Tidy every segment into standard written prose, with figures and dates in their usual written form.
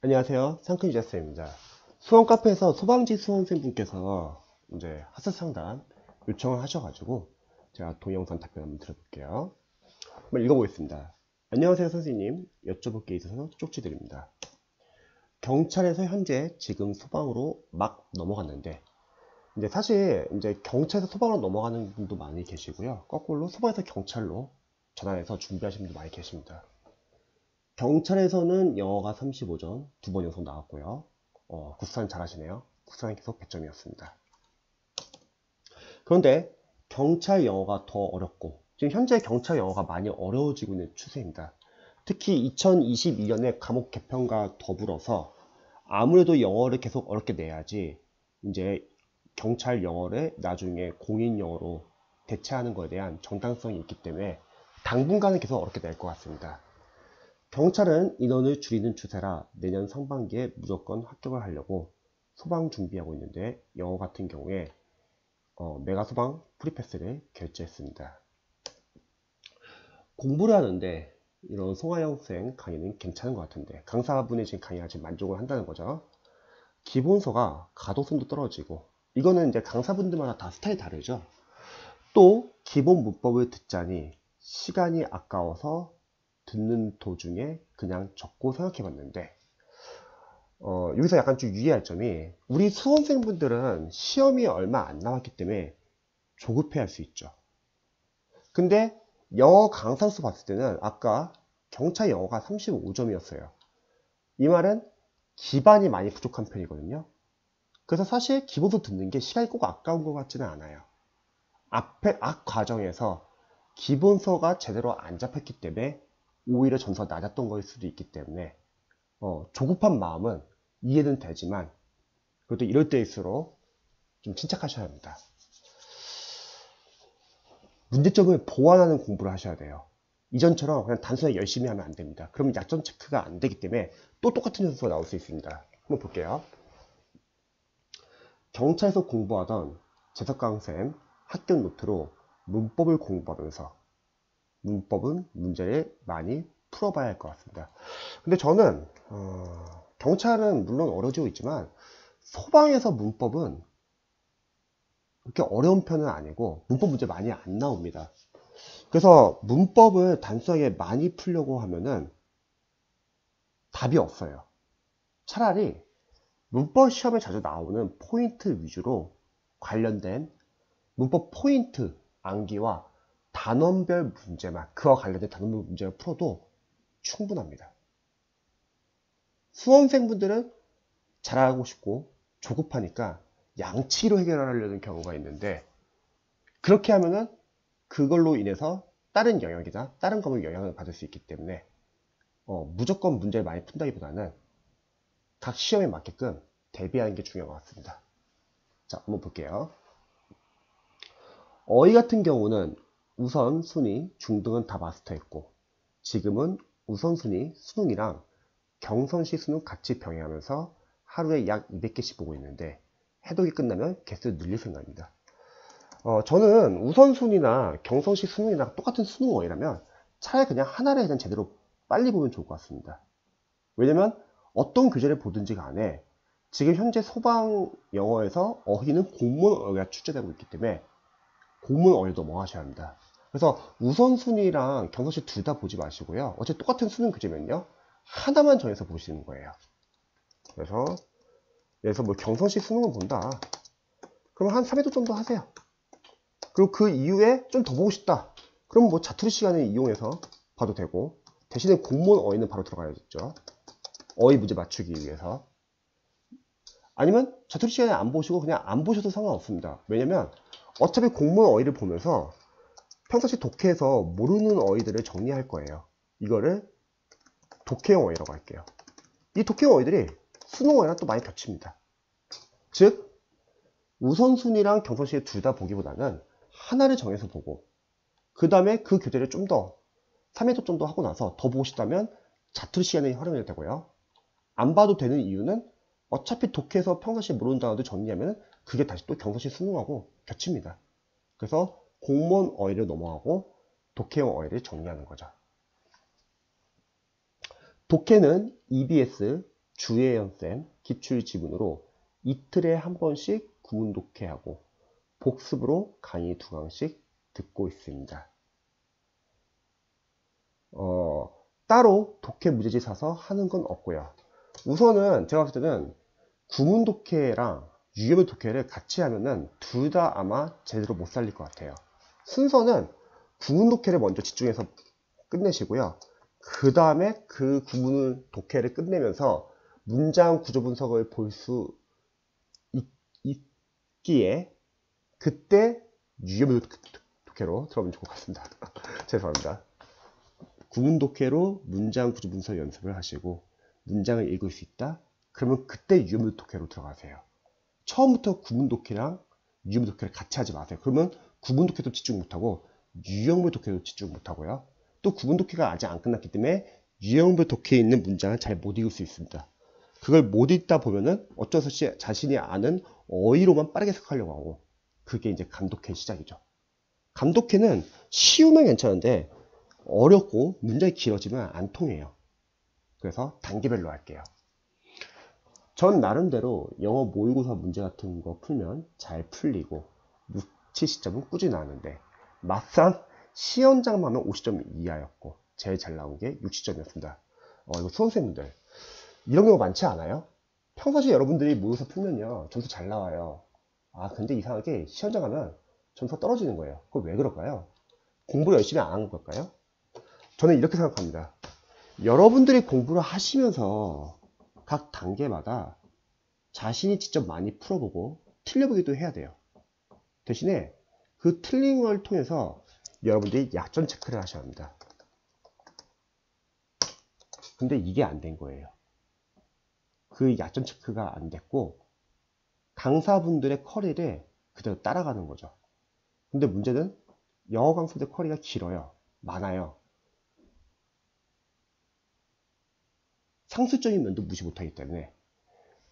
안녕하세요. 상큼 유자쌤입니다. 수험 카페에서 소방지 수험생분께서 이제 학습 상담 요청을 하셔가지고 제가 동영상 답변 한번 드려볼게요. 한번 읽어보겠습니다. 안녕하세요 선생님. 여쭤볼 게 있어서 쪽지드립니다. 경찰에서 현재 지금 소방으로 막 넘어갔는데 이제 사실 이제 경찰에서 소방으로 넘어가는 분도 많이 계시고요. 거꾸로 소방에서 경찰로 전환해서 준비하시는 분도 많이 계십니다. 경찰에서는 영어가 35점, 2번 연속 나왔고요. 국산 잘하시네요. 국산 계속 100점이었습니다. 그런데 경찰 영어가 더 어렵고, 지금 현재 경찰 영어가 많이 어려워지고 있는 추세입니다. 특히 2022년에 과목 개편과 더불어서 아무래도 영어를 계속 어렵게 내야지 이제 경찰 영어를 나중에 공인 영어로 대체하는 것에 대한 정당성이 있기 때문에 당분간은 계속 어렵게 낼 것 같습니다. 경찰은 인원을 줄이는 추세라 내년 상반기에 무조건 합격을 하려고 소방 준비하고 있는데 영어 같은 경우에 메가소방 프리패스를 결제했습니다. 공부를 하는데 이런 송하영 쌤 강의는 괜찮은 것 같은데 강사분이 지금 강의가 지금 만족을 한다는 거죠. 기본서가 가독성도 떨어지고 이거는 이제 강사분들마다 다 스타일이 다르죠. 또 기본 문법을 듣자니 시간이 아까워서 듣는 도중에 그냥 적고 생각해 봤는데 여기서 약간 좀 유의할 점이 우리 수험생분들은 시험이 얼마 안 남았기 때문에 조급해 할 수 있죠. 근데 영어 강사로서 봤을 때는 아까 경찰 영어가 35점이었어요. 이 말은 기반이 많이 부족한 편이거든요. 그래서 사실 기본서 듣는 게 시간이 꼭 아까운 것 같지는 않아요. 앞 과정에서 기본서가 제대로 안 잡혔기 때문에 오히려 점수가 낮았던 거일 수도 있기 때문에 조급한 마음은 이해는 되지만 그래도 이럴 때일수록 좀 침착하셔야 합니다. 문제점을 보완하는 공부를 하셔야 돼요. 이전처럼 그냥 단순하게 열심히 하면 안 됩니다. 그러면 약점 체크가 안 되기 때문에 또 똑같은 점수가 나올 수 있습니다. 한번 볼게요. 경찰에서 공부하던 재석강쌤 학교 노트로 문법을 공부하면서 문법은 문제를 많이 풀어봐야 할 것 같습니다. 근데 저는 경찰은 물론 어려지고 있지만 소방에서 문법은 그렇게 어려운 편은 아니고 문법 문제 많이 안 나옵니다. 그래서 문법을 단순하게 많이 풀려고 하면은 답이 없어요. 차라리 문법 시험에 자주 나오는 포인트 위주로 관련된 문법 포인트 암기와 단원별 문제만 그와 관련된 단원별 문제를 풀어도 충분합니다. 수험생분들은 잘하고 싶고 조급하니까 양치기로 해결하려는 경우가 있는데 그렇게 하면은 그걸로 인해서 다른 영역이나 다른 과목에 영향을 받을 수 있기 때문에 무조건 문제를 많이 푼다기보다는 각 시험에 맞게끔 대비하는 게 중요한 것 같습니다. 자, 한번 볼게요. 어휘 같은 경우는 우선, 순위, 중등은 다 마스터했고 지금은 우선순위, 수능이랑 경선시 수능 같이 병행하면서 하루에 약 200개씩 보고 있는데 해독이 끝나면 개수를 늘릴 생각입니다. 저는 우선순위나 경선시 수능이나 똑같은 수능 어휘라면 차라리 그냥 하나를 그냥 제대로 빨리 보면 좋을 것 같습니다. 왜냐면 어떤 교재를 보든지 간에 지금 현재 소방 영어에서 어휘는 공문 어휘가 출제되고 있기 때문에 공문 어휘도 넘어가셔야 합니다. 그래서 우선순위랑 경선시 둘 다 보지 마시고요. 어차피 똑같은 수능 교재면요. 하나만 정해서 보시는 거예요. 그래서 뭐 경선시 수능을 본다. 그럼 한 3회도 정도 하세요. 그리고 그 이후에 좀 더 보고 싶다. 그럼 뭐 자투리 시간을 이용해서 봐도 되고 대신에 공문 어휘는 바로 들어가야겠죠. 어휘 문제 맞추기 위해서. 아니면 자투리 시간에 안 보시고 그냥 안 보셔도 상관없습니다. 왜냐면 어차피 공문 어휘를 보면서 평상시 독해에서 모르는 어휘들을 정리할 거예요. 이거를 독해용 어휘라고 할게요. 이 독해용 어휘들이 수능 어휘랑 또 많이 겹칩니다. 즉 우선순위랑 경선시에 둘 다 보기보다는 하나를 정해서 보고 그 다음에 그 교재를 좀 더 3회도 정도 하고 나서 더 보고 싶다면 자투리 시간에 활용해도 되고요. 안 봐도 되는 이유는 어차피 독해에서 평상시에 모르는 단어들 정리하면 그게 다시 또 경선시 수능하고 겹칩니다. 그래서 공무원 어휘를 넘어가고 독해용 어휘를 정리하는 거죠. 독해는 EBS, 주예연쌤 기출 지문으로 이틀에 한 번씩 구문 독해하고 복습으로 강의 2강씩 듣고 있습니다. 따로 독해 문제지 사서 하는 건 없고요. 우선은 제가 봤을 때는 구문 독해랑 유형별 독해를 같이 하면은 둘 다 아마 제대로 못 살릴 것 같아요. 순서는 구문 독해를 먼저 집중해서 끝내시고요. 그 다음에 그 구문 독해를 끝내면서 문장 구조 분석을 볼 수 있기에 그때 유형별 독해로 들어보면 좋을 것 같습니다. 죄송합니다. 구문 독해로 문장 구조 분석 연습을 하시고 문장을 읽을 수 있다? 그러면 그때 유형별 독해로 들어가세요. 처음부터 구문 독해랑 유형별 독해를 같이 하지 마세요. 그러면 구문 독해도 집중 못하고 유형별 독해도 집중 못하고요. 또 구문 독해가 아직 안 끝났기 때문에 유형별 독해에 있는 문장을 잘 못 읽을 수 있습니다. 그걸 못 읽다 보면은 어쩔 수 없이 자신이 아는 어휘로만 빠르게 해석하려고 하고 그게 이제 감독회의 시작이죠. 감독회는 쉬우면 괜찮은데 어렵고 문장이 길어지면 안 통해요. 그래서 단계별로 할게요. 전 나름대로 영어 모의고사 문제 같은 거 풀면 잘 풀리고 유치 시점은 꾸준히 나왔는데 막상 시험장만 하면 50점 이하였고 제일 잘 나온 게 60점이었습니다. 이거 수험생분들 이런 경우 많지 않아요? 평상시 여러분들이 모의고사 풀면요 점수 잘 나와요. 근데 이상하게 시험장 가면 점수가 떨어지는 거예요. 그거 왜 그럴까요? 공부를 열심히 안 한 걸까요? 저는 이렇게 생각합니다. 여러분들이 공부를 하시면서 각 단계마다 자신이 직접 많이 풀어보고 틀려보기도 해야 돼요. 대신에 그 틀린 걸 통해서 여러분들이 약점 체크를 하셔야 합니다. 근데 이게 안 된 거예요. 그 약점 체크가 안 됐고 강사분들의 커리를 그대로 따라가는 거죠. 근데 문제는 영어 강사들 커리가 길어요. 많아요. 상술적인 면도 무시 못하기 때문에.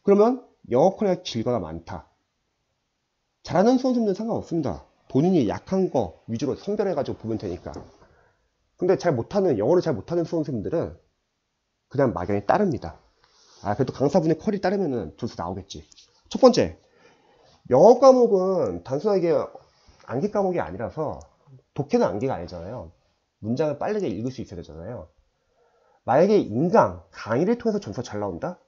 그러면 영어 커리가 길거나 많다. 잘하는 수험생들은 상관없습니다. 본인이 약한 거 위주로 선별해가지고 보면 되니까. 근데 영어를 잘 못하는 수험생들은 그냥 막연히 따릅니다. 그래도 강사분의 커리 따르면은 점수 나오겠지. 첫 번째, 영어 과목은 단순하게 암기 과목이 아니라서 독해는 암기가 아니잖아요. 문장을 빠르게 읽을 수 있어야 되잖아요. 만약에 인강, 강의를 통해서 점수가 잘 나온다?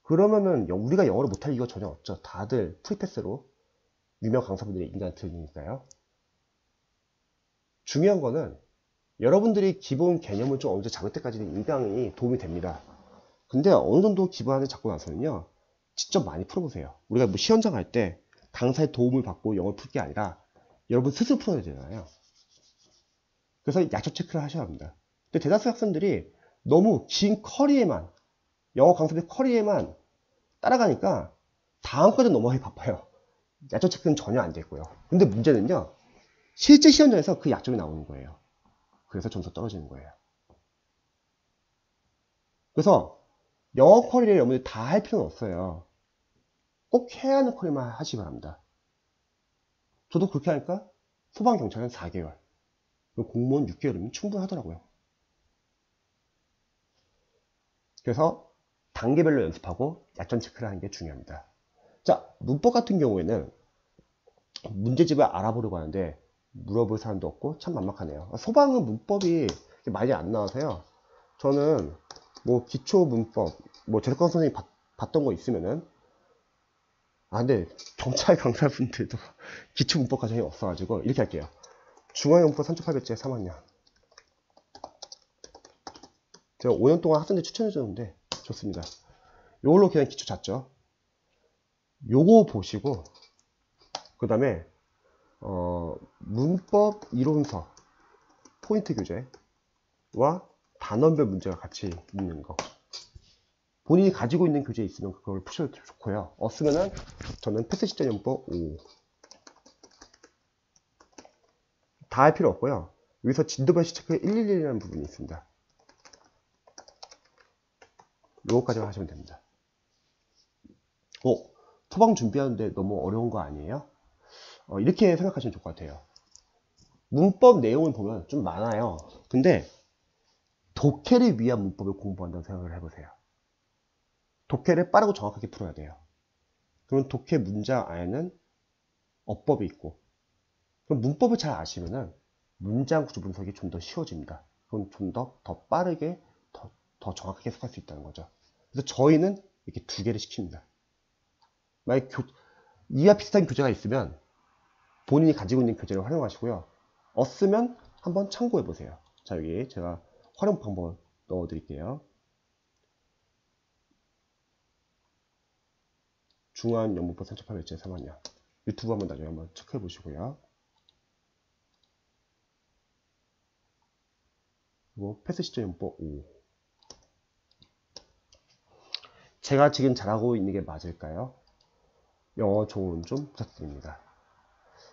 그러면은 우리가 영어를 못할 이유가 전혀 없죠. 다들 프리패스로 유명 강사분들의 인강을 들으니까요. 중요한 거는 여러분들이 기본 개념을 좀 어느 정도 잡을 때까지는 인강이 도움이 됩니다. 근데 어느 정도 기반을 잡고 나서는요, 직접 많이 풀어보세요. 우리가 뭐 시험장 갈 때 강사의 도움을 받고 영어를 풀 게 아니라 여러분 스스로 풀어야 되잖아요. 그래서 약점 체크를 하셔야 합니다. 근데 대다수 학생들이 너무 긴 커리에만, 영어 강사들 커리에만 따라가니까 다음까지 넘어가기 바빠요. 약점 체크는 전혀 안 됐고요. 근데 문제는요, 실제 시험장에서 그 약점이 나오는 거예요. 그래서 점수 떨어지는 거예요. 그래서 영어 커리를 여러분들이 다 할 필요는 없어요. 꼭 해야 하는 커리만 하시기 바랍니다. 저도 그렇게 하니까 소방경찰은 4개월, 공무원 6개월이면 충분하더라고요. 그래서 단계별로 연습하고 약점 체크를 하는 게 중요합니다. 자, 문법 같은 경우에는 문제집을 알아보려고 하는데 물어볼 사람도 없고 참 막막하네요. 소방은 문법이 많이 안 나와서요. 저는 뭐 기초 문법, 뭐 재석강 선생님이 봤던 거 있으면은 근데 경찰 강사분들도 기초 문법 과정이 없어가지고 이렇게 할게요. 중앙영문법 3800제 3학년. 제가 5년 동안 학생들 추천해줬는데 좋습니다. 요걸로 그냥 기초 잡죠. 요거 보시고 그 다음에 문법 이론서 포인트 교재와 단원별 문제가 같이 있는 거, 본인이 가지고 있는 교재 있으면 그걸 푸셔도 좋고요. 없으면은 저는 패스 시점 연법 5 다 할 필요 없고요. 여기서 진도별시 체크 111이라는 부분이 있습니다. 요거까지만 하시면 됩니다. 토방 준비하는데 너무 어려운 거 아니에요? 이렇게 생각하시면 좋을 것 같아요. 문법 내용을 보면 좀 많아요. 근데 독해를 위한 문법을 공부한다고 생각을 해보세요. 독해를 빠르고 정확하게 풀어야 돼요. 그러면 독해 문장 안에는 어법이 있고, 그럼 문법을 잘 아시면은 문장 구조 분석이 좀 더 쉬워집니다. 그럼 좀 더 빠르게, 더 정확하게 해석할 수 있다는 거죠. 그래서 저희는 이렇게 두 개를 시킵니다. 만약 이와 비슷한 교재가 있으면 본인이 가지고 있는 교재를 활용하시고요. 없으면 한번 참고해 보세요. 자, 여기 제가 활용 방법 넣어 드릴게요. 중앙연문법 3800제 3학년. 유튜브 한번 나중에 한번 체크해 보시고요. 그리고 패스 시점 연법 5. 제가 지금 잘하고 있는 게 맞을까요? 영어 조언 좀 부탁드립니다.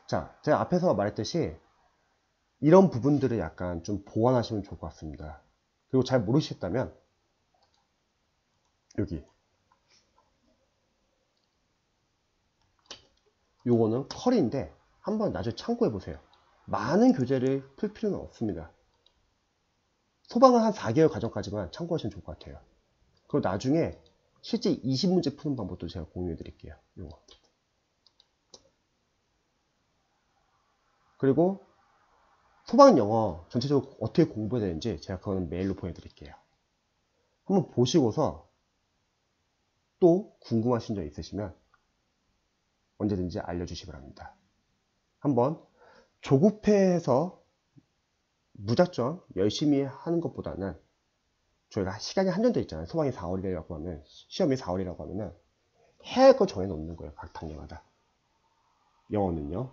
자, 제가 앞에서 말했듯이 이런 부분들을 약간 좀 보완하시면 좋을 것 같습니다. 그리고 잘 모르시겠다면 여기 요거는 컬인데 한번 나중에 참고해 보세요. 많은 교재를 풀 필요는 없습니다. 소방은 한 4개월 과정까지만 참고하시면 좋을 것 같아요. 그리고 나중에 실제 20문제 푸는 방법도 제가 공유해 드릴게요. 요거. 그리고 소방 영어 전체적으로 어떻게 공부해야 되는지 제가 그거는 메일로 보내드릴게요. 한번 보시고서 또 궁금하신 점 있으시면 언제든지 알려주시기 바랍니다. 한번 조급해서 무작정 열심히 하는 것보다는 저희가 시간이 한정돼 있잖아요. 소방이 4월이라고 하면, 시험이 4월이라고 하면은 해야 할 거 정해놓는 거예요. 각 단계마다. 영어는요.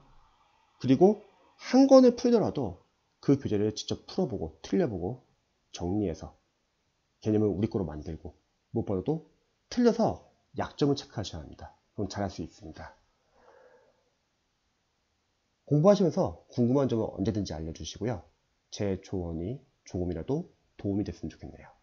그리고 한 권을 풀더라도 그 교재를 직접 풀어보고 틀려보고 정리해서 개념을 우리 거로 만들고 무엇보다도 틀려서 약점을 체크하셔야 합니다. 그럼 잘할 수 있습니다. 공부하시면서 궁금한 점은 언제든지 알려주시고요. 제 조언이 조금이라도 도움이 됐으면 좋겠네요.